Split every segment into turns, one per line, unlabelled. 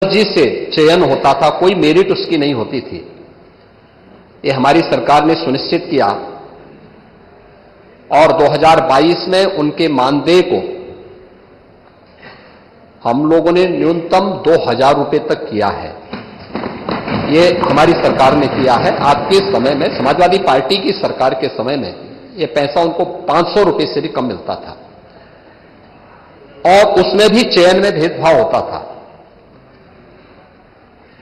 जी से चयन होता था, कोई मेरिट उसकी नहीं होती थी। ये हमारी सरकार ने सुनिश्चित किया और 2022 में उनके मानदेय को हम लोगों ने न्यूनतम 2000 रुपए तक किया है। ये हमारी सरकार ने किया है। आपके समय में, समाजवादी पार्टी की सरकार के समय में, ये पैसा उनको 500 रुपए से भी कम मिलता था और उसमें भी चयन में भेदभाव होता था,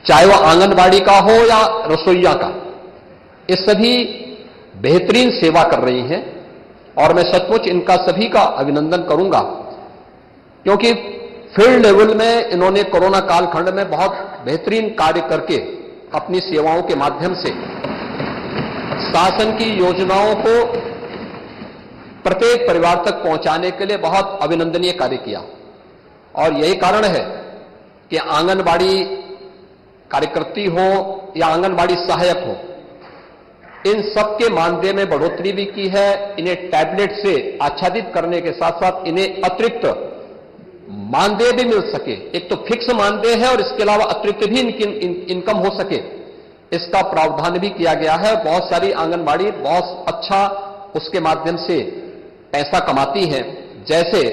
चाहे वह आंगनबाड़ी का हो या रसोइया का। ये सभी बेहतरीन सेवा कर रही हैं और मैं सचमुच इनका सभी का अभिनंदन करूंगा, क्योंकि फील्ड लेवल में इन्होंने कोरोना कालखंड में बहुत बेहतरीन कार्य करके अपनी सेवाओं के माध्यम से शासन की योजनाओं को प्रत्येक परिवार तक पहुंचाने के लिए बहुत अभिनंदनीय कार्य किया। और यही कारण है कि आंगनबाड़ी कार्यकर्ती हो या आंगनबाड़ी सहायक हो, इन सबके मानदेय में बढ़ोतरी भी की है। इन्हें टैबलेट से आच्छादित करने के साथ साथ इन्हें अतिरिक्त मानदेय भी मिल सके। एक तो फिक्स मानदेय है और इसके अलावा अतिरिक्त भी इनकी इनकम हो सके, इसका प्रावधान भी किया गया है। बहुत सारी आंगनबाड़ी बहुत अच्छा उसके माध्यम से पैसा कमाती हैं। जैसे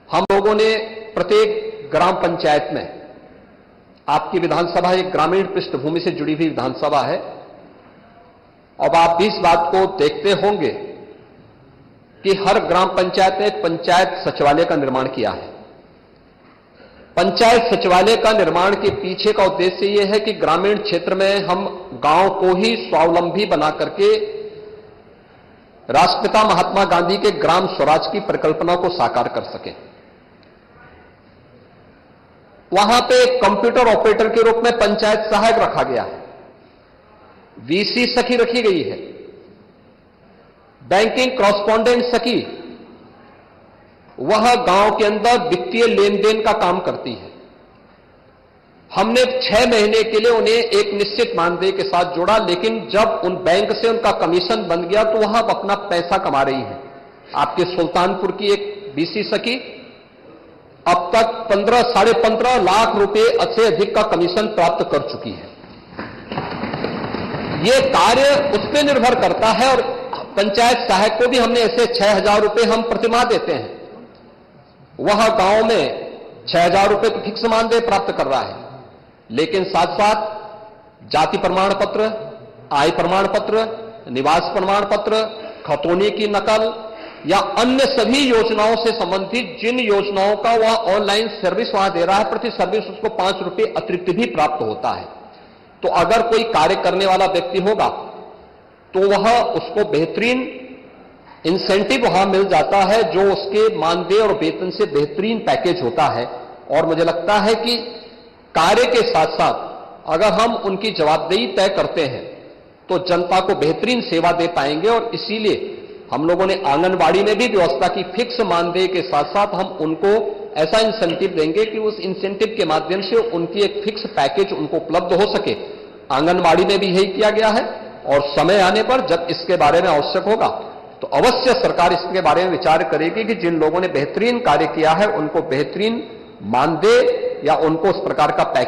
हम लोगों ने प्रत्येक ग्राम पंचायत में, आपकी विधानसभा एक ग्रामीण पृष्ठभूमि से जुड़ी हुई विधानसभा है, अब आप भी इस बात को देखते होंगे कि हर ग्राम पंचायत में पंचायत सचिवालय का निर्माण किया है। पंचायत सचिवालय का निर्माण के पीछे का उद्देश्य यह है कि ग्रामीण क्षेत्र में हम गांव को ही स्वावलंबी बना करके राष्ट्रपिता महात्मा गांधी के ग्राम स्वराज की परिकल्पना को साकार कर सकें। वहां पे कंप्यूटर ऑपरेटर के रूप में पंचायत सहायक रखा गया है, वीसी सखी रखी गई है, बैंकिंग कॉरेस्पॉन्डेंट सखी वह गांव के अंदर वित्तीय लेन देन का काम करती है। हमने 6 महीने के लिए उन्हें एक निश्चित मानदेय के साथ जोड़ा, लेकिन जब उन बैंक से उनका कमीशन बन गया तो वहां अपना पैसा कमा रही है। आपके सुल्तानपुर की एक बीसी सखी अब तक 15-15.5 लाख रुपए से अधिक का कमीशन प्राप्त कर चुकी है। यह कार्य उस पर निर्भर करता है और पंचायत सहायक को भी हमने ऐसे 6000 रुपए हम प्रतिमाह देते हैं। वह गांव में 6000 रुपए तो फिक्स मानदेय प्राप्त कर रहा है, लेकिन साथ साथ जाति प्रमाण पत्र, आय प्रमाण पत्र, निवास प्रमाण पत्र, खतौनी की नकल या अन्य सभी योजनाओं से संबंधित जिन योजनाओं का वह ऑनलाइन सर्विस वहां दे रहा है, प्रति सर्विस उसको 5 रुपए अतिरिक्त भी प्राप्त होता है। तो अगर कोई कार्य करने वाला व्यक्ति होगा तो वह उसको बेहतरीन इंसेंटिव वहां मिल जाता है, जो उसके मानदेय और वेतन से बेहतरीन पैकेज होता है। और मुझे लगता है कि कार्य के साथ साथ अगर हम उनकी जवाबदेही तय करते हैं तो जनता को बेहतरीन सेवा दे पाएंगे। और इसीलिए हम लोगों ने आंगनबाड़ी में भी व्यवस्था की, फिक्स मानदेय के साथ साथ हम उनको ऐसा इंसेंटिव देंगे कि उस इंसेंटिव के माध्यम से उनकी एक फिक्स पैकेज उनको उपलब्ध हो सके। आंगनबाड़ी में भी यही किया गया है और समय आने पर जब इसके बारे में आवश्यक होगा तो अवश्य सरकार इसके बारे में विचार करेगी कि जिन लोगों ने बेहतरीन कार्य किया है उनको बेहतरीन मानदेय या उनको उस प्रकार का पैकेज